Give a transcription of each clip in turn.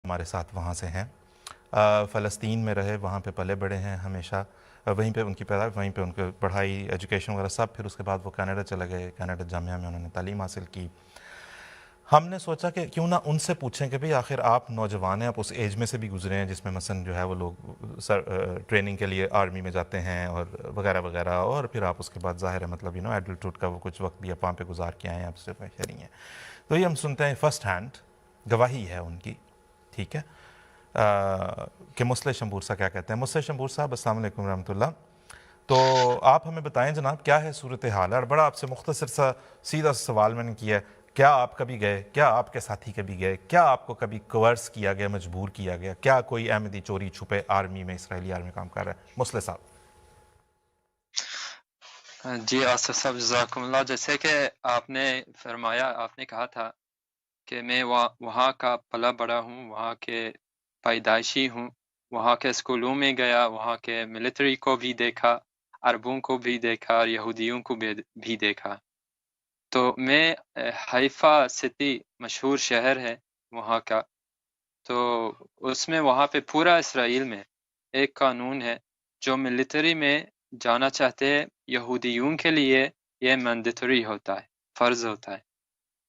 ہمارے ساتھ وہاں سے ہیں، فلسطین میں رہے، وہاں پہ پلے بڑے ہیں ہمیشہ، وہیں پہ ان کی پیدائش، وہیں پہ ان کی پڑھائی، ایجوکیشن وغیرہ سب، پھر اس کے بعد وہ کینیڈا چلے گئے، کینیڈا جامعہ میں انہوں نے تعلیم حاصل کی۔ ہم نے سوچا کہ کیوں نہ ان سے پوچھیں کہ بھئی آخر آپ نوجوان ہیں، آپ اس ایج میں سے بھی گزرے ہیں جس میں مثلا جو ہے وہ لوگ ٹریننگ کے لیے آرمی میں جاتے ہیں اور وغیرہ وغیرہ، اور پھر آپ اس کے بعد ظاہر ہے مطلب ایڈلٹہوڈ کا وہ کچھ وقت بھی آپ وہاں پہ گزار کے آئے ہیں، آپ صرف شہری ہیں، تو یہ ہم سنتے ہیں فرسٹ ہینڈ گواہی ہے ان کی، ٹھیک ہے، کہ مسلح شمبور صاحب کیا کہتے ہیں۔ مسلح شمبور صاحب السلام علیکم ورحمۃ اللہ۔ تو آپ ہمیں بتائیں جناب کیا ہے صورتحال ہے، اور بڑا آپ سے مختصر سا سیدھا سوال میں نے کیا ہے، کیا آپ کبھی گئے، کیا آپ کے ساتھی کبھی گئے، کیا آپ کو کبھی کوئرس کیا گیا، مجبور کیا گیا، کیا کوئی احمدی چوری چھپے آرمی میں، اسرائیلی آرمی میں کام کر رہا ہے؟ مسلح صاحب۔ جی آصف صاحب جزاکم اللہ، جیسے کہ آپ نے فرمایا، آپ نے کہا تھا کہ میں وہاں کا پلا بڑا ہوں، وہاں کے پیدائشی ہوں، وہاں کے اسکولوں میں گیا، وہاں کے ملٹری کو بھی دیکھا، عربوں کو بھی دیکھا اور یہودیوں کو بھی دیکھا۔ تو میں حیفا سٹی مشہور شہر ہے وہاں کا، تو اس میں وہاں پہ پورا اسرائیل میں ایک قانون ہے، جو ملٹری میں جانا چاہتے ہیں یہودیوں کے لیے یہ مینڈیٹری ہوتا ہے، فرض ہوتا ہے،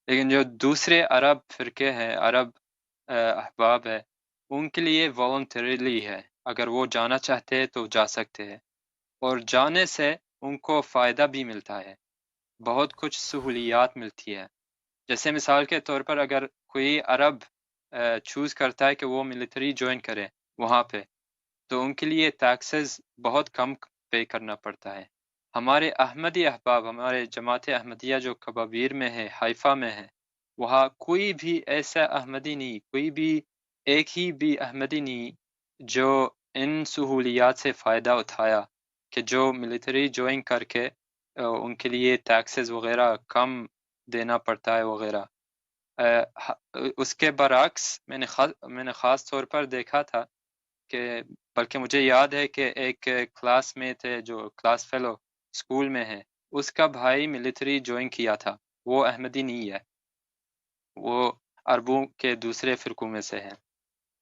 لیکن جو دوسرے عرب فرقے ہیں، عرب احباب ہے، ان کے لیے والنٹریلی ہے، اگر وہ جانا چاہتے ہیں تو جا سکتے ہیں، اور جانے سے ان کو فائدہ بھی ملتا ہے، بہت کچھ سہولیات ملتی ہے۔ جیسے مثال کے طور پر اگر کوئی عرب چوز کرتا ہے کہ وہ ملٹری جوائن کرے وہاں پہ، تو ان کے لیے ٹیکسز بہت کم پے کرنا پڑتا ہے۔ ہمارے احمدی احباب، ہمارے جماعت احمدیہ جو کبابیر میں ہے، حیفا میں ہے، وہاں کوئی بھی ایسا احمدی نہیں، کوئی بھی ایک ہی بھی احمدی نہیں جو ان سہولیات سے فائدہ اٹھایا کہ جو ملٹری جوائن کر کے ان کے لیے ٹیکسز وغیرہ کم دینا پڑتا ہے وغیرہ۔ اس کے برعکس میں نے خاص طور پر دیکھا تھا کہ بلکہ مجھے یاد ہے کہ ایک کلاس میں تھے جو کلاس فیلو اسکول میں ہے، اس کا بھائی ملٹری جوائن کیا تھا، وہ احمدی نہیں ہے، وہ عربوں کے دوسرے فرقوں میں سے ہے،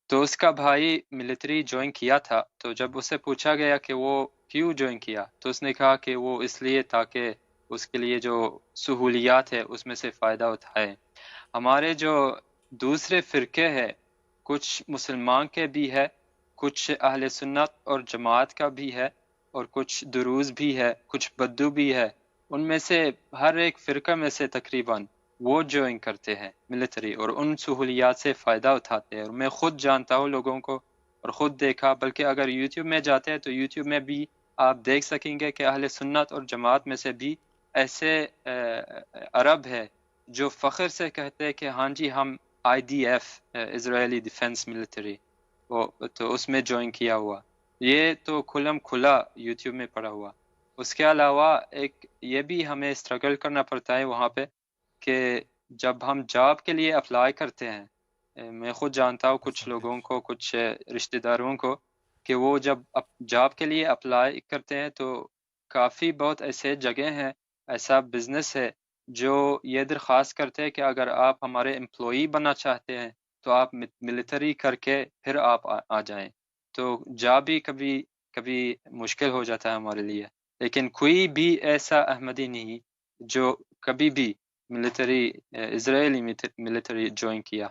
تو اس کا بھائی ملٹری جوائن کیا تھا، تو جب اسے پوچھا گیا کہ وہ کیوں جوائن کیا، تو اس نے کہا کہ وہ اس لیے تاکہ اس کے لیے جو سہولیات ہے اس میں سے فائدہ اٹھائے۔ ہمارے جو دوسرے فرقے ہیں، کچھ مسلمان کے بھی ہے، کچھ اہل سنت اور جماعت کا بھی ہے، اور کچھ دروز بھی ہے، کچھ بدو بھی ہے، ان میں سے ہر ایک فرقہ میں سے تقریباً وہ جوائن کرتے ہیں ملٹری اور ان سہولیات سے فائدہ اٹھاتے ہیں، اور میں خود جانتا ہوں لوگوں کو اور خود دیکھا، بلکہ اگر یوٹیوب میں جاتے ہیں تو یوٹیوب میں بھی آپ دیکھ سکیں گے کہ اہل سنت اور جماعت میں سے بھی ایسے عرب ہے جو فخر سے کہتے ہیں کہ ہاں جی ہم IDF اسرائیلی ڈیفنس ملٹری، تو اس میں جوائن کیا ہوا، یہ تو کھلا یوٹیوب میں پڑا ہوا۔ اس کے علاوہ ایک یہ بھی ہمیں اسٹرگل کرنا پڑتا ہے وہاں پہ کہ جب ہم جاب کے لیے اپلائی کرتے ہیں، میں خود جانتا ہوں کچھ لوگوں کو، کچھ رشتہ داروں کو، کہ وہ جب جاب کے لیے اپلائی کرتے ہیں تو کافی بہت ایسے جگہ ہیں، ایسا بزنس ہے جو یہ درخواست کرتے ہیں کہ اگر آپ ہمارے امپلائی بننا چاہتے ہیں تو آپ ملٹری کر کے پھر آپ آ جائیں، تو جاب بھی کبھی مشکل ہو جاتا ہے ہمارے لیے، لیکن کوئی بھی ایسا احمدی نہیں جو کبھی بھی اسرائیلی ملٹری جوائن کیا۔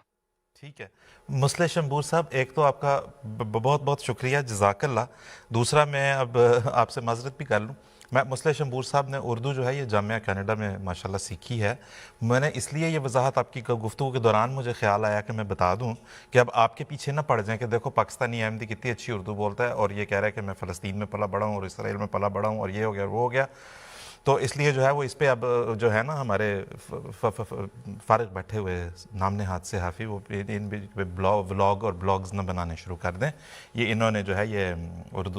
ٹھیک ہے مسلح شمبور صاحب، ایک تو آپ کا بہت بہت شکریہ، جزاک اللہ۔ دوسرا میں اب آپ سے معذرت بھی کر لوں، میں مسلح شمبور صاحب نے اردو جو ہے یہ جامعہ کینیڈا میں ماشاءاللہ سیکھی ہے، میں نے اس لیے یہ وضاحت آپ کی گفتگو کے دوران مجھے خیال آیا کہ میں بتا دوں کہ اب آپ کے پیچھے نہ پڑ جائیں کہ دیکھو پاکستانی احمدی کتنی اچھی اردو بولتا ہے اور یہ کہہ رہا ہے کہ میں فلسطین میں پلا بڑا ہوں اور اسرائیل میں پلا بڑا ہوں اور یہ ہو گیا وہ ہو گیا، تو اس لیے جو ہے وہ اس پہ اب جو ہے نا ہمارے فارغ بیٹھے ہوئے نام نہاد صحافی وہ ان ولاگ اور بلاگز نہ بنانے شروع کر دیں، یہ انہوں نے جو ہے یہ اردو